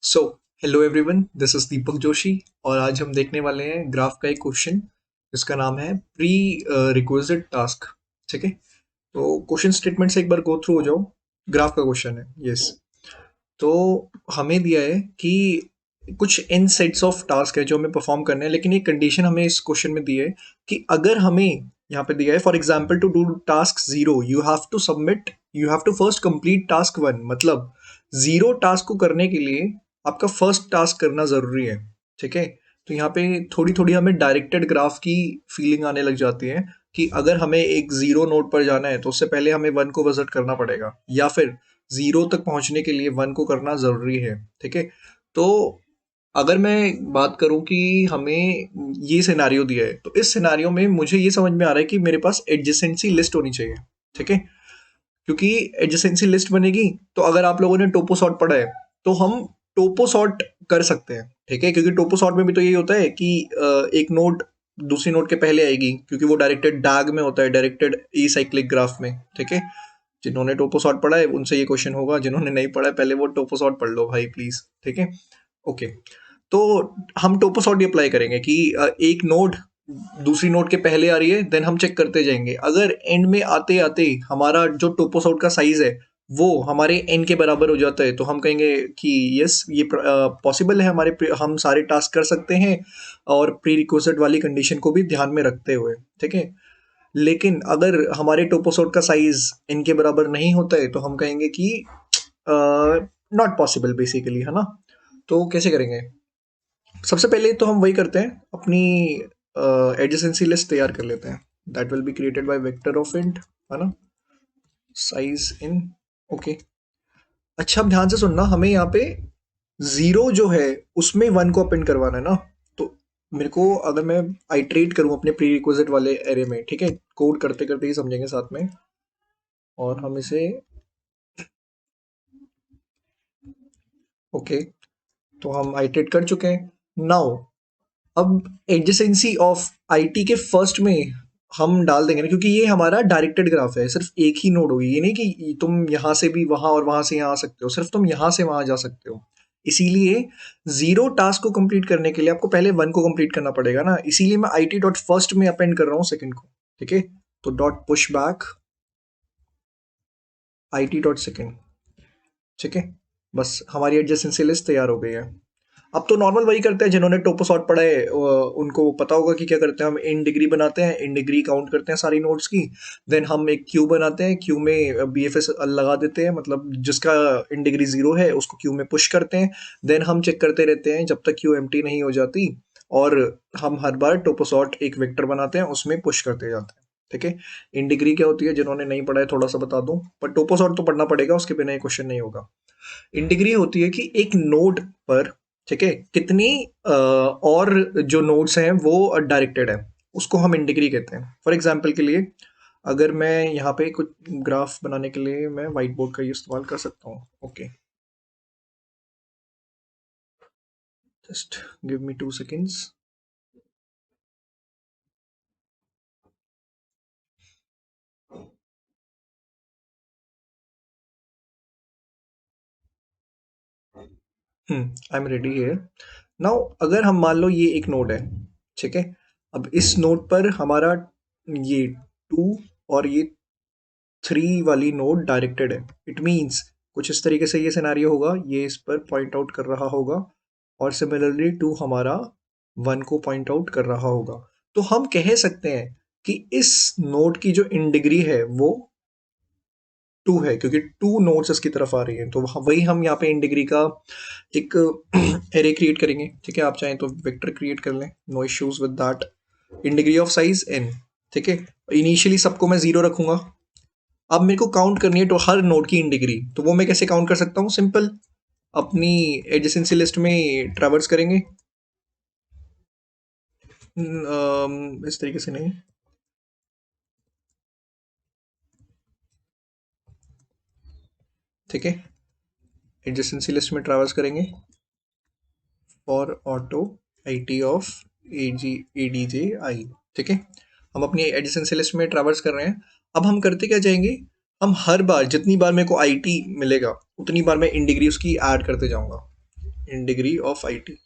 So hello everyone, this is Deepak Joshi. और आज हम देखने वाले हैं ग्राफ का एक क्वेश्चन जिसका नाम है प्री रिक्विजिट टास्क। ठीक है, तो क्वेश्चन स्टेटमेंट से एक बार गो थ्रू हो जाओ। ग्राफ का क्वेश्चन है, यस। तो हमें दिया है कि कुछ इन सेट्स ऑफ टास्क है जो हमें परफॉर्म करने हैं, लेकिन ये कंडीशन हमें इस क्वेश्चन में दी है कि अगर हमें यहाँ पे दिया है for example to do task zero you have to first complete task one. मतलब जीरो टास्क को करने के लिए आपका फर्स्ट टास्क करना जरूरी है। ठीक है, तो यहाँ पे थोड़ी थोड़ी हमें डायरेक्टेड ग्राफ की फीलिंग आने लग जाती है कि अगर हमें एक जीरो नोड पर जाना है तो उससे पहले हमें वन को विजिट करना पड़ेगा, या फिर जीरो तक पहुंचने के लिए वन को करना जरूरी है। ठीक है, तो अगर मैं बात करूं कि हमें ये सिनारियो दिया है, तो इस सिनारियो में मुझे ये समझ में आ रहा है कि मेरे पास एडजेसेंसी लिस्ट होनी चाहिए। ठीक है, क्योंकि एडजेसेंसी लिस्ट बनेगी तो अगर आप लोगों ने टोपो सॉर्ट पढ़ा है तो हम टोपो सॉर्ट कर सकते हैं। ठीक है, क्योंकि टोपो सॉर्ट में भी तो यही होता है कि एक नोड दूसरी नोड के पहले आएगी, क्योंकि वो डायरेक्टेड डाग में होता है, डायरेक्टेड ई साइक्लिक ग्राफ में। ठीक है, जिन्होंने टोपो सॉर्ट पढ़ा है उनसे ये क्वेश्चन होगा, जिन्होंने नहीं पढ़ा है पहले वो टोपो सॉर्ट पढ़ लो भाई प्लीज। ठीक है, ओके। तो हम टोपो सॉर्ट ही अप्लाई करेंगे कि एक नोड दूसरी नोड के पहले आ रही है, देन हम चेक करते जाएंगे। अगर एंड में आते आते हमारा जो टोपो सॉर्ट का साइज है वो हमारे एन के बराबर हो जाता है, तो हम कहेंगे कि यस ये पॉसिबल है, हम सारे टास्क कर सकते हैं और प्री रिक्विजिट वाली कंडीशन को भी ध्यान में रखते हुए। ठीक है, लेकिन अगर हमारे टोपोसॉट का साइज इनके बराबर नहीं होता है तो हम कहेंगे कि नॉट पॉसिबल बेसिकली, है ना। तो कैसे करेंगे? सबसे पहले तो हम वही करते हैं, अपनी एडजेसेंसी लिस्ट तैयार कर लेते हैं। That will be created by vector of int, है ना, साइज इन। ओके, अच्छा अब ध्यान से सुनना, हमें यहाँ पे जीरो जो है उसमें वन को अपेंड करवाना है ना। तो मेरे को अगर मैं आइट्रेट करूं अपने प्री रिक्विजिट वाले एरे में, ठीक है, कोड करते करते ही समझेंगे साथ में। और हम इसे ओके, तो हम आइट्रेट कर चुके हैं नाउ। अब एडजेसेंसी ऑफ आईटी के फर्स्ट में हम डाल देंगे ना, क्योंकि ये हमारा डायरेक्टेड ग्राफ है, सिर्फ एक ही नोड होगी। ये नहीं कि तुम यहाँ से भी वहां और वहां से यहाँ आ सकते हो, सिर्फ तुम यहाँ से वहां जा सकते हो। इसीलिए जीरो टास्क को कंप्लीट करने के लिए आपको पहले वन को कंप्लीट करना पड़ेगा ना, इसीलिए मैं आई टी डॉट फर्स्ट में अपेंड कर रहा हूँ सेकंड को। ठीक है, तो dot push back I T dot second. ठीक है, बस हमारी एडजेसेंसी लिस्ट तैयार हो गई है। अब तो नॉर्मल वही करते हैं, जिन्होंने टोपोसॉट पढ़ा है उनको पता होगा कि क्या करते हैं। हम इन डिग्री बनाते हैं, इन डिग्री काउंट करते हैं सारी नोट्स की। देन हम एक क्यू बनाते हैं, क्यू में बी एफ एस लगा देते हैं, मतलब जिसका इन डिग्री जीरो है उसको क्यू में पुश करते हैं। देन हम चेक करते रहते हैं जब तक क्यू एम्प्टी नहीं हो जाती, और हम हर बार टोपोसॉट एक वेक्टर बनाते हैं, उसमें पुश करते जाते हैं। ठीक है, इन डिग्री क्या होती है, जिन्होंने नहीं पढ़ा है थोड़ा सा बता दूं, पर टोपोसॉट तो पढ़ना पड़ेगा, उसके बिना ये क्वेश्चन नहीं होगा। इंटीग्री होती है कि एक नोड पर, ठीक है, कितनी और जो नोड्स हैं वो डायरेक्टेड है, उसको हम इंटीग्री कहते हैं। फॉर एग्जांपल के लिए अगर मैं यहाँ पे कुछ ग्राफ बनाने के लिए मैं व्हाइट बोर्ड का इस्तेमाल कर सकता हूँ। Okay, just give me 2 seconds। I am ready है नाउ। अगर हम मान लो ये एक नोड है, ठीक है, अब इस नोड पर हमारा ये टू और ये थ्री वाली नोड डायरेक्टेड है। इट मीन्स कुछ इस तरीके से ये सिनेरियो होगा, ये इस पर पॉइंट आउट कर रहा होगा और सिमिलरली टू हमारा वन को पॉइंट आउट कर रहा होगा। तो हम कह सकते हैं कि इस नोड की जो इन डिग्री है वो टू है, क्योंकि टू नोड्स इसकी तरफ आ रही हैं। तो वही हम यहाँ पे इन डिग्री का एक एरे क्रिएट करेंगे। ठीक है, आप चाहें तो वेक्टर क्रिएट कर लें, no issues with that. In degree of size N. ठीक है, इनिशियली सबको मैं जीरो रखूंगा। अब मेरे को काउंट करनी है तो हर नोड की इन डिग्री, तो वो मैं कैसे काउंट कर सकता हूँ? सिंपल, अपनी एडजेसेंसी लिस्ट में ट्रैवर्स करेंगे। इस तरीके से नहीं, ठीक है, एडजेसेंसी लिस्ट में ट्रैवर्स करेंगे for auto I T of A G A D J I. ठीक है, हम अपनी एडजेसेंसी लिस्ट में ट्रैवर्स कर रहे हैं। अब हम करते क्या जाएंगे, हम हर बार जितनी बार मेरे को आई टी मिलेगा उतनी बार मैं इन डिग्री उसकी ऐड करते जाऊंगा। इन डिग्री ऑफ आई टी।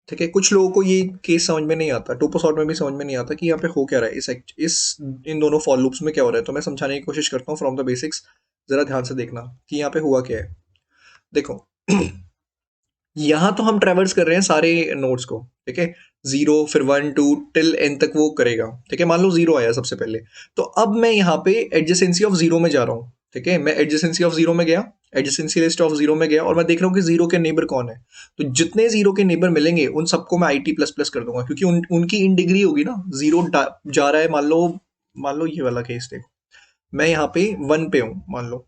ठीक है, कुछ लोगों को ये केस समझ में नहीं आता, टोपो सॉर्ट में भी समझ में नहीं आता कि यहाँ पे हो क्या रहा है, इस इन दोनों फॉर लूप्स में क्या हो रहा है। तो मैं समझाने की कोशिश करता हूँ फ्रॉम द बेसिक्स। जरा ध्यान से देखना कि यहाँ पे हुआ क्या है। देखो यहाँ तो हम ट्रेवर्स कर रहे हैं सारे नोड्स को, ठीक है, 0 फिर 1 2 टिल एन तक वो करेगा। ठीक है, मान लो 0 आया सबसे पहले, तो अब मैं यहाँ पे एडजेसेंसी ऑफ 0 में जा रहा हूँ। ठीक है, मैं एडजेसेंसी ऑफ 0 में गया, एडजेसेंसी लिस्ट ऑफ 0 में गया, और मैं देख रहा हूँ कि 0 के नेबर कौन है। तो जितने 0 के नेबर मिलेंगे उन सबको मैं IT प्लस प्लस कर दूंगा, क्योंकि उनकी इन डिग्री होगी ना। 0 जा रहा है, मान लो ये वाला केस देखो, मैं यहाँ पे 1 पे हूँ मान लो,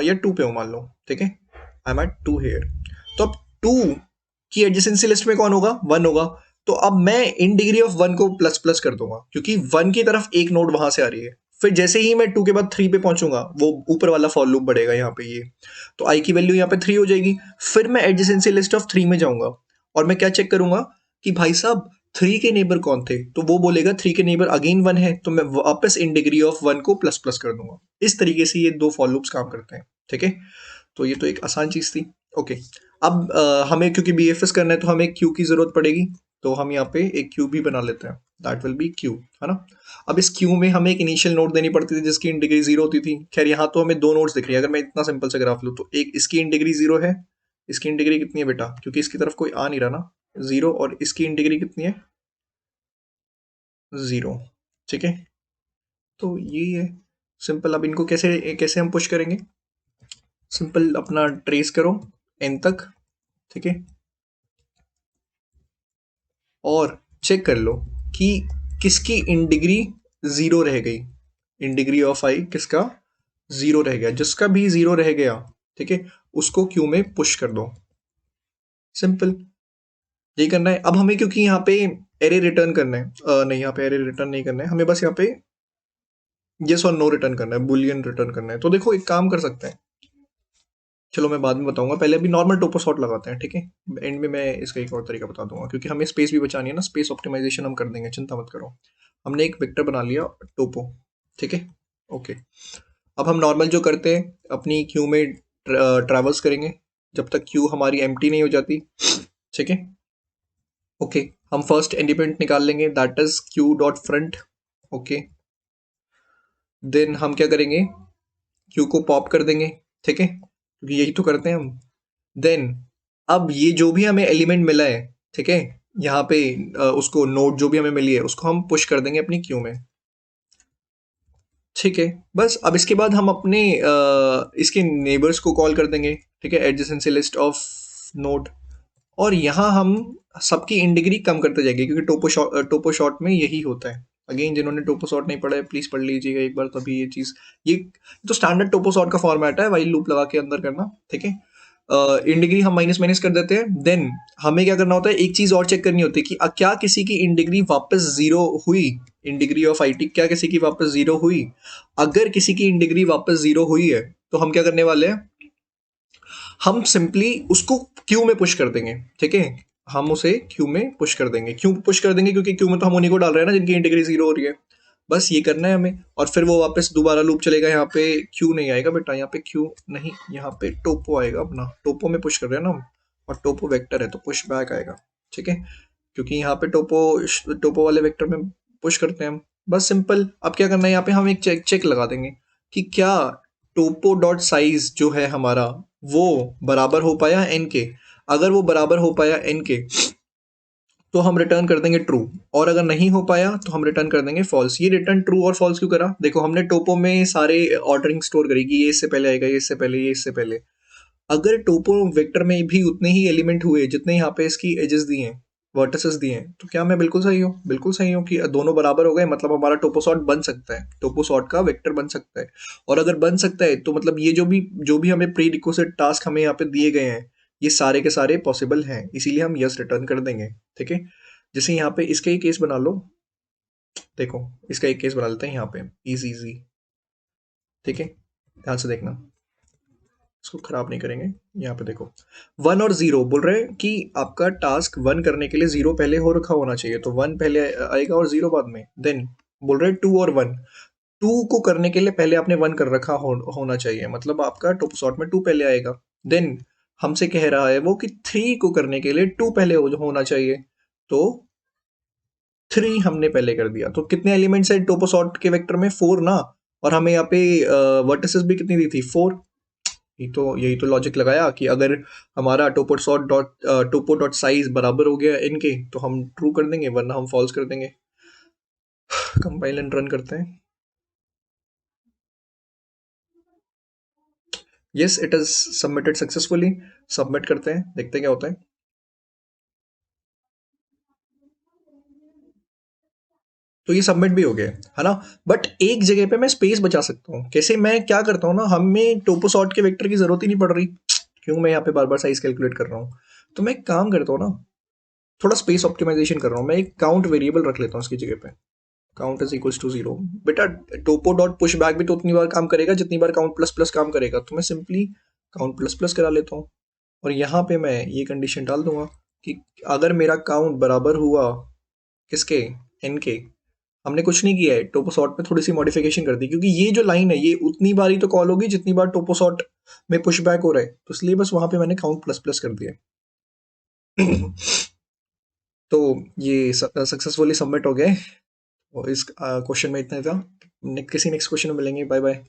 या 2 पे हूँ मान लो। ठीक है, आई एम एट 2 हेयर। तो अब 2 की एडजेसेंसी लिस्ट में कौन होगा, 1 होगा। तो अब मैं इन डिग्री ऑफ 1 को प्लस प्लस कर दूंगा, क्योंकि 1 की तरफ एक नोड वहां से आ रही है। फिर जैसे ही मैं 2 के बाद 3 पे पहुंचूंगा, वो ऊपर वाला फॉर लूप बढ़ेगा यहाँ पे ये, तो आई की वैल्यू यहाँ पे 3 हो जाएगी। फिर मैं एडजेसेंसी लिस्ट ऑफ 3 में जाऊंगा, और मैं क्या चेक करूंगा कि भाई साहब 3 के नेबर कौन थे। तो वो बोलेगा 3 के नेबर अगेन 1 है, तो मैं वापस इन डिग्री ऑफ 1 को प्लस प्लस कर दूंगा। इस तरीके से ये दो फॉर लूप्स काम करते हैं। ठीक है, तो ये तो एक आसान चीज थी। ओके, अब हमें क्योंकि BFS करना है तो हमें क्यू की जरूरत पड़ेगी, तो हम यहाँ पे एक क्यू भी बना लेते हैं, दैट विल बी क्यू, है ना। अब इस क्यू में हमें एक इनिशियल नोड देनी पड़ती थी जिसकी इन डिग्री 0 होती थी। खैर यहाँ तो हमें दो नोड्स दिख रही है, अगर मैं इतना सिंपल से ग्राफ लूँ तो एक इसकी इन डिग्री 0 है, इसकी इन डिग्री कितनी है बेटा, क्योंकि इसकी तरफ कोई आ नहीं रहा ना, 0, और इसकी इन डिग्री कितनी है, 0। ठीक है, तो ये है सिंपल। अब इनको कैसे कैसे हम पुश करेंगे, सिंपल अपना ट्रेस करो एन तक। ठीक है, और चेक कर लो कि किसकी इन डिग्री 0 रह गई। इन डिग्री ऑफ आई किसका 0 रह गया, जिसका भी 0 रह गया, ठीक है, उसको क्यू में पुश कर दो। सिंपल, यही करना है। अब हमें क्योंकि यहाँ पे एरे रिटर्न करना है, नहीं यहाँ पे एरे रिटर्न नहीं करना है, हमें बस यहाँ पे यस और नो रिटर्न करना है, बुलियन रिटर्न करना है। तो देखो एक काम कर सकते हैं, चलो मैं बाद में बताऊंगा, पहले अभी नॉर्मल टोपो सॉर्ट लगाते हैं। ठीक है, एंड में मैं इसका एक और तरीका बता दूंगा, क्योंकि हमें स्पेस भी बचानी है ना, स्पेस ऑप्टिमाइजेशन हम कर देंगे, चिंता मत करो। हमने एक वेक्टर बना लिया टोपो। ठीक है, ओके। अब हम नॉर्मल जो करते हैं अपनी क्यू में ट्रैवल्स करेंगे जब तक क्यू हमारी एम्प्टी नहीं हो जाती। ठीक है, ओके, हम फर्स्ट इंडिपेंडेंट निकाल लेंगे, that is Q dot front. Okay, then हम क्या करेंगे, क्यू को पॉप कर देंगे। ठीक है, क्योंकि यही तो करते हैं हम। देन अब ये जो भी हमें एलिमेंट मिला है, ठीक है, यहाँ पे उसको नोड जो भी हमें मिली है उसको हम पुश कर देंगे अपनी क्यू में। ठीक है, बस अब इसके बाद हम अपने इसके नेबर्स को कॉल कर देंगे। ठीक है, एडजेसेंसी लिस्ट ऑफ नोड, और यहाँ हम सबकी इन डिग्री कम करते जाएंगे, क्योंकि टोपो शॉर्ट में यही होता है। अगेन जिन्होंने टोपो शॉर्ट नहीं पढ़ा है प्लीज पढ़ लीजिएगा एक बार, तभी ये चीज, ये तो स्टैंडर्ड टोपो शॉर्ट का फॉर्मेट है, वाइल लूप लगा के अंदर करना। ठीक है, इन डिग्री हम माइनस माइनस कर देते हैं। देन हमें क्या करना होता है, एक चीज और चेक करनी होती है कि क्या किसी की इन डिग्री वापस 0 हुई, इन डिग्री ऑफ IT क्या किसी की वापस 0 हुई। अगर किसी की इन डिग्री वापस 0 हुई है तो हम क्या करने वाले हैं, हम सिंपली उसको क्यू में पुश कर देंगे। ठीक है, हम उसे क्यू में पुश कर देंगे। क्यों पुश कर देंगे, क्योंकि क्यू में तो हम उन्हीं को डाल रहे हैं ना जिनकी इंटीग्री 0 हो रही है। बस ये करना है हमें, और फिर वो वापस दोबारा लूप चलेगा। यहाँ पे क्यू नहीं आएगा बेटा, यहाँ पे क्यू नहीं, यहाँ पे टोपो आएगा अपना, टोपो में पुश कर रहे हैं ना हम, और टोपो वेक्टर है तो पुश बैक आएगा। ठीक है, क्योंकि यहाँ पे टोपो टोपो वाले वेक्टर में पुश करते हैं हम। बस सिंपल, अब क्या करना है, यहाँ पे हम एक चेक लगा देंगे कि क्या टोपो डॉट साइज जो है हमारा वो बराबर हो पाया एन के। अगर वो बराबर हो पाया एन के तो हम रिटर्न कर देंगे ट्रू, और अगर नहीं हो पाया तो हम रिटर्न कर देंगे फॉल्स। ये रिटर्न ट्रू और फॉल्स क्यों करा, देखो हमने टोपो में सारे ऑर्डरिंग स्टोर करेगी, ये इससे पहले आएगा, ये इससे पहले, ये इससे पहले। अगर टोपो वेक्टर में भी उतने ही एलिमेंट हुए जितने यहाँ पे इसकी एजेस दिए हैं, वर्टिसेस दिए हैं, तो क्या मैं बिल्कुल सही हूँ, बिल्कुल सही हूँ कि दोनों बराबर हो गए, मतलब हमारा टोपो सॉर्ट बन सकता है, टोपो सॉर्ट का वेक्टर बन सकता है। और अगर बन सकता है तो मतलब ये जो भी हमें प्री रिक्विजिट टास्क हमें यहाँ पे दिए गए हैं, ये सारे के सारे पॉसिबल हैं, इसीलिए हम यस रिटर्न कर देंगे। ठीक है, जैसे यहाँ पे इसका ही केस बना लो, देखो इसका एक केस बना लेते हैं यहाँ पे, इजी इजी। ठीक है, ध्यान से देखना, इसको खराब नहीं करेंगे। यहाँ पे देखो 1 और 0 बोल रहे हैं कि आपका टास्क 1 करने के लिए 0 पहले हो रखा होना चाहिए, तो 1 पहले आएगा और 0 बाद में। देन बोल रहे हैं 2 और 1, 2 को करने के लिए पहले आपने 1 कर रखा होना चाहिए, मतलब आपका टॉप शॉट में 2 पहले आएगा। देन हमसे कह रहा है वो कि 3 को करने के लिए 2 पहले होना चाहिए, तो 3 हमने पहले कर दिया। तो कितने एलिमेंट्स है टोपोसॉर्ट के वेक्टर में? 4 ना। और हमें यहाँ पे वर्टिसेस भी कितनी दी थी? 4। यही तो लॉजिक लगाया कि अगर हमारा टोपो डॉट साइज बराबर हो गया इनके, तो हम ट्रू कर देंगे, वरना हम फॉल्स कर देंगे। कंपाइल एंड रन करते हैं। Yes, it is submitted successfully. Submit करते हैं, देखते हैं क्या होता है। तो ये सबमिट भी हो गया है ना। बट एक जगह पे मैं स्पेस बचा सकता हूँ। कैसे? मैं क्या करता हूँ ना, हमें टोपोसॉर्ट के वेक्टर की जरूरत ही नहीं पड़ रही। क्यों मैं यहाँ पे बार बार साइज कैलकुलेट कर रहा हूँ? तो मैं एक काम करता हूँ ना, थोड़ा स्पेस ऑप्टिमाइजेशन कर रहा हूँ। मैं एक काउंट वेरिएबल रख लेता हूँ उसकी जगह पे। Count is equals to 0। बेटा, टोपो डॉट पुश बैक भी तो उतनी बार काम करेगा जितनी बार काउंट प्लस प्लस काम करेगा। तो मैं सिंपली काउंट प्लस प्लस करा लेता हूँ। और यहाँ पे मैं ये कंडीशन डाल दूंगा कि अगर मेरा काउंट बराबर हुआ किसके? एन के। हमने कुछ नहीं किया है, टोपोसॉर्ट में थोड़ी सी मॉडिफिकेशन कर दी, क्योंकि ये जो लाइन है ये उतनी बार ही तो कॉल होगी जितनी बार टोपोसॉर्ट में पुश बैक हो रहा है। तो इसलिए बस वहां पे मैंने काउंट प्लस प्लस कर दिया। तो ये सक्सेसफुली सबमिट हो गए। और इस क्वेश्चन में इतना ही था। किसी नेक्स्ट क्वेश्चन में मिलेंगे। Bye bye.